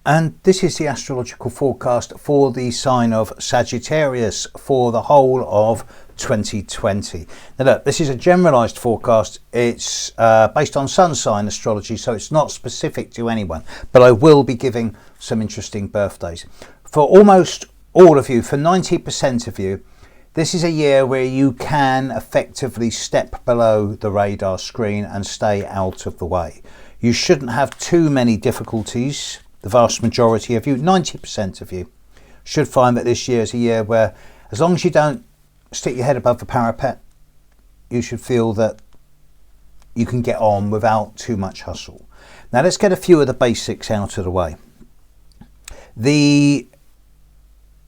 And this is the astrological forecast for the sign of Sagittarius for the whole of 2020. Now look, this is a generalized forecast. It's based on sun sign astrology, so it's not specific to anyone, but I will be giving some interesting birthdays. For almost all of you, for 90% of you, this is a year where you can effectively step below the radar screen and stay out of the way. You shouldn't have too many difficulties. The vast majority of you, 90% of you, should find that this year is a year where, as long as you don't stick your head above the parapet, you should feel that you can get on without too much hustle. Now let's get a few of the basics out of the way. The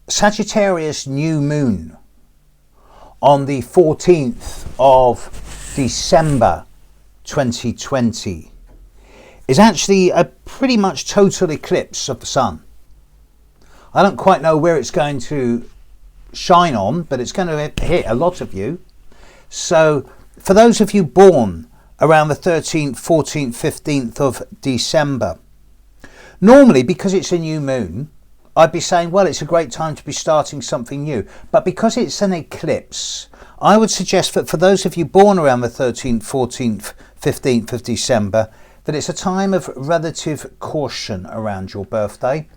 Sagittarius new moon on the 14th of December 2020 is actually a pretty much total eclipse of the sun. I don't quite know where it's going to shine on, but it's going to hit a lot of you. So for those of you born around the 13th, 14th, 15th of December, normally because it's a new moon, I'd be saying, well, it's a great time to be starting something new. But because it's an eclipse, I would suggest that for those of you born around the 13th, 14th, 15th of December, that it's a time of relative caution around your birthday.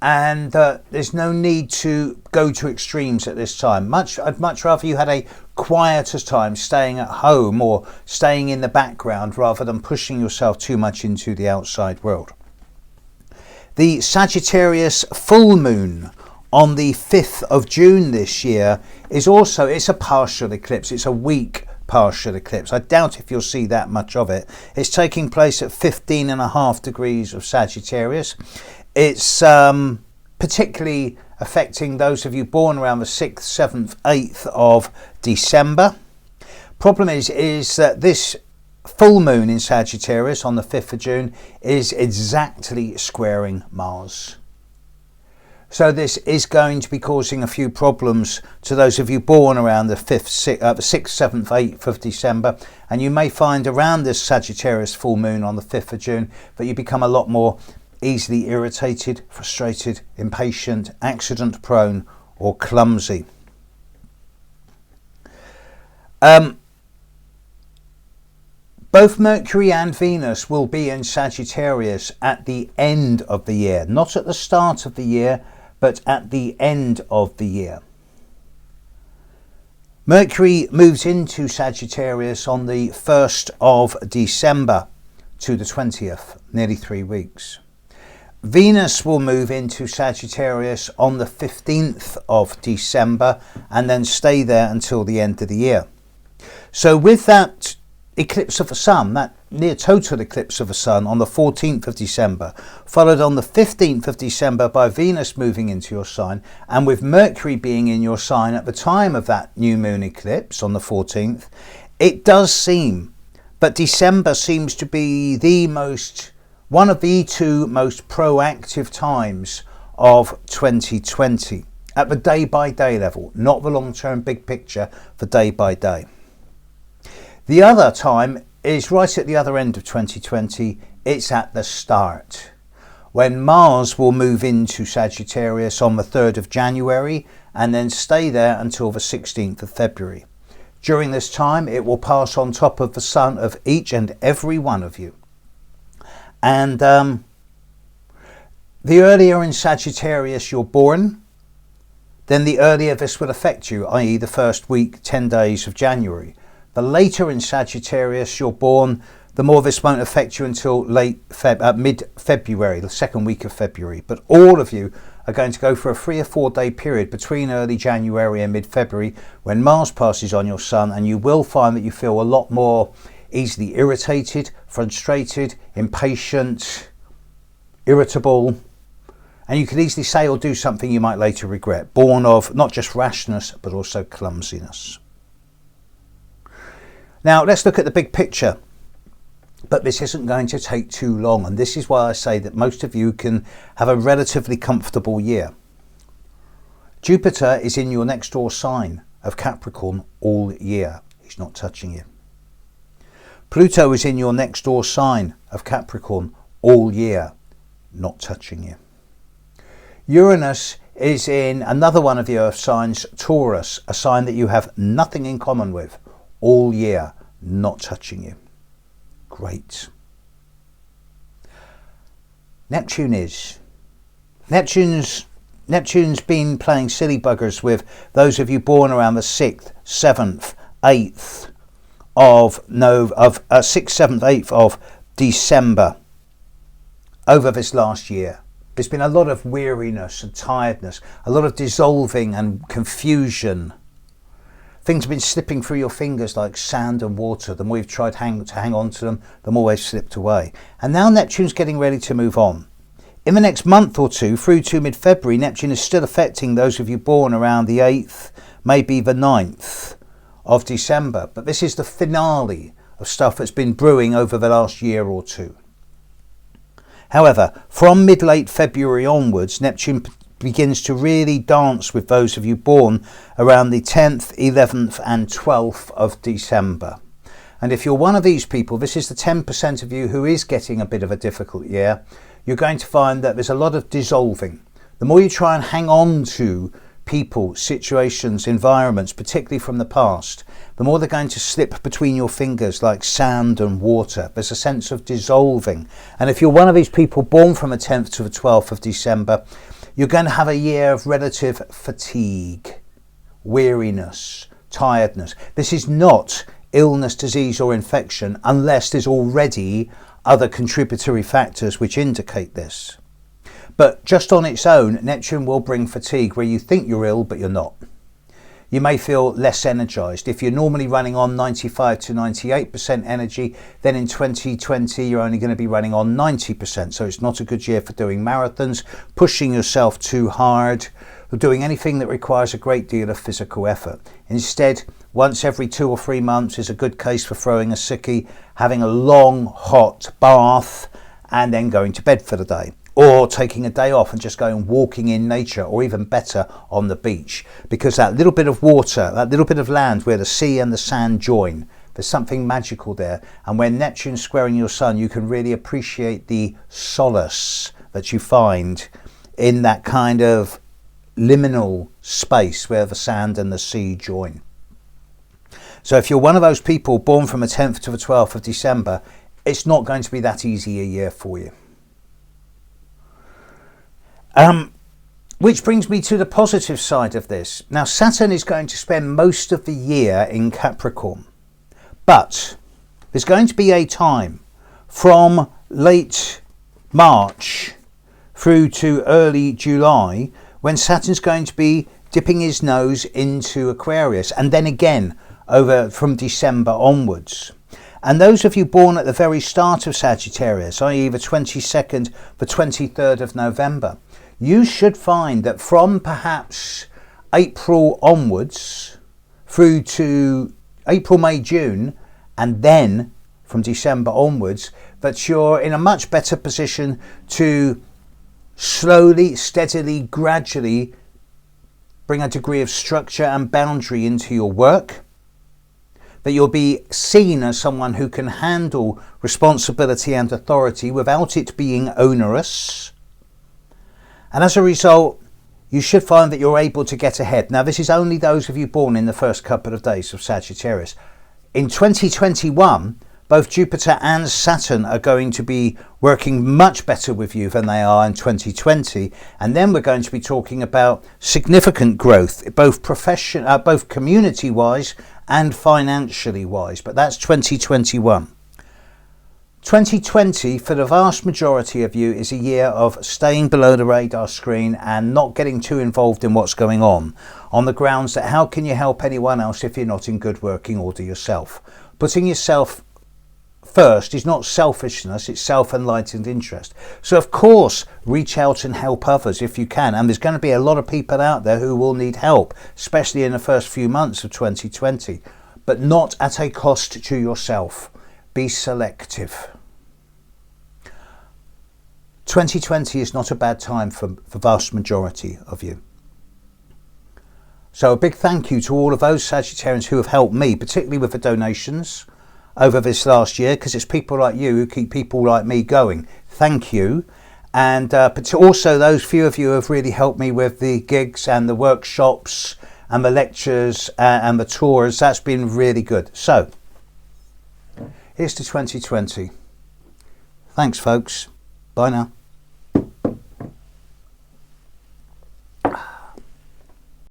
And there's no need to go to extremes at this time. I'd much rather you had a quieter time, staying at home or staying in the background rather than pushing yourself too much into the outside world. The Sagittarius full moon on the 5th of June this year is also, it's a partial eclipse. It's a weak partial eclipse. I doubt if you'll see that much of it. It's taking place at 15.5 degrees of Sagittarius. It's particularly affecting those of you born around the 6th, 7th, 8th of December. Problem is that this full moon in Sagittarius on the 5th of June is exactly squaring Mars. So this is going to be causing a few problems to those of you born around the 6th, 7th, 8th of December. And you may find around this Sagittarius full moon on the 5th of June that you become a lot more easily irritated, frustrated, impatient, accident prone or clumsy. Both Mercury and Venus will be in Sagittarius at the end of the year, not at the start of the year, but at the end of the year. Mercury moves into Sagittarius on the 1st of December to the 20th, nearly 3 weeks. Venus will move into Sagittarius on the 15th of December and then stay there until the end of the year. So with that eclipse of the sun, that near total eclipse of the sun on the 14th of December, followed on the 15th of December by Venus moving into your sign, and with Mercury being in your sign at the time of that new moon eclipse on the 14th, it does seem that December seems to be one of the two most proactive times of 2020 at the day by day level, not the long term big picture, for day by day. The other time is right at the other end of 2020. It's at the start, when Mars will move into Sagittarius on the 3rd of January and then stay there until the 16th of February. During this time, it will pass on top of the sun of each and every one of you. And the earlier in Sagittarius you're born, then the earlier this will affect you, i.e. the first week, 10 days of January. The later in Sagittarius you're born, the more this won't affect you until mid-February, the second week of February. But all of you are going to go for a 3 or 4 day period between early January and mid-February when Mars passes on your sun, and you will find that you feel a lot more easily irritated, frustrated, impatient, irritable, and you could easily say or do something you might later regret, born of not just rashness but also clumsiness. Now let's look at the big picture, but this isn't going to take too long, and this is why I say that most of you can have a relatively comfortable year. Jupiter is in your next door sign of Capricorn all year. He's not touching you. Pluto is in your next door sign of Capricorn all year. not touching you. Uranus is in another one of the earth signs, Taurus, a sign that you have nothing in common with all year, not touching you. Great. Neptune's been playing silly buggers with those of you born around the 6th, 7th, 8th of 6th, 7th, 8th of December over this last year. There's been a lot of weariness and tiredness, a lot of dissolving and confusion. Things have been slipping through your fingers like sand and water. The more you've tried to hang on to them, the more they've slipped away. And now Neptune's getting ready to move on. In the next month or two, through to mid-February, Neptune is still affecting those of you born around the 8th, maybe the 9th of December. But this is the finale of stuff that's been brewing over the last year or two. However, from mid-late February onwards, Neptune begins to really dance with those of you born around the 10th, 11th and 12th of December. And if you're one of these people, this is the 10% of you who is getting a bit of a difficult year. You're going to find that there's a lot of dissolving. The more you try and hang on to people, situations, environments, particularly from the past, the more they're going to slip between your fingers like sand and water. There's a sense of dissolving. And if you're one of these people born from the 10th to the 12th of December, you're going to have a year of relative fatigue, weariness, tiredness. This is not illness, disease or infection unless there's already other contributory factors which indicate this. But just on its own, Neptune will bring fatigue where you think you're ill but you're not. You may feel less energized. If you're normally running on 95 to 98% energy, then in 2020 you're only going to be running on 90%. So it's not a good year for doing marathons, pushing yourself too hard, or doing anything that requires a great deal of physical effort. Instead, once every 2 or 3 months is a good case for throwing a sickie, having a long hot bath and then going to bed for the day. Or taking a day off and just going walking in nature, or even better on the beach, because that little bit of water, that little bit of land where the sea and the sand join, there's something magical there. And when Neptune's squaring your sun, you can really appreciate the solace that you find in that kind of liminal space where the sand and the sea join. So if you're one of those people born from the 10th to the 12th of December, it's not going to be that easy a year for you. Which brings me to the positive side of this. Now, Saturn is going to spend most of the year in Capricorn, but there's going to be a time from late March through to early July when Saturn's going to be dipping his nose into Aquarius, and then again over from December onwards. And those of you born at the very start of Sagittarius, i.e. the 22nd, the 23rd of November, you should find that from perhaps April onwards through to April, May, June, and then from December onwards, that you're in a much better position to slowly, steadily, gradually bring a degree of structure and boundary into your work, that you'll be seen as someone who can handle responsibility and authority without it being onerous. And as a result, you should find that you're able to get ahead. Now, this is only those of you born in the first couple of days of Sagittarius. In 2021, both Jupiter and Saturn are going to be working much better with you than they are in 2020. And then we're going to be talking about significant growth, both community-wise and financially wise. But that's 2021. 2020, for the vast majority of you, is a year of staying below the radar screen and not getting too involved in what's going on the grounds that how can you help anyone else if you're not in good working order yourself? Putting yourself first is not selfishness, it's self-enlightened interest. So of course, reach out and help others if you can. And there's going to be a lot of people out there who will need help, especially in the first few months of 2020, but not at a cost to yourself. Be selective. 2020 is not a bad time for the vast majority of you. So a big thank you to all of those Sagittarians who have helped me, particularly with the donations over this last year, because it's people like you who keep people like me going. Thank you. And but also those few of you who have really helped me with the gigs and the workshops and the lectures and the tours. That's been really good. So here's to 2020. Thanks, folks. Bye now.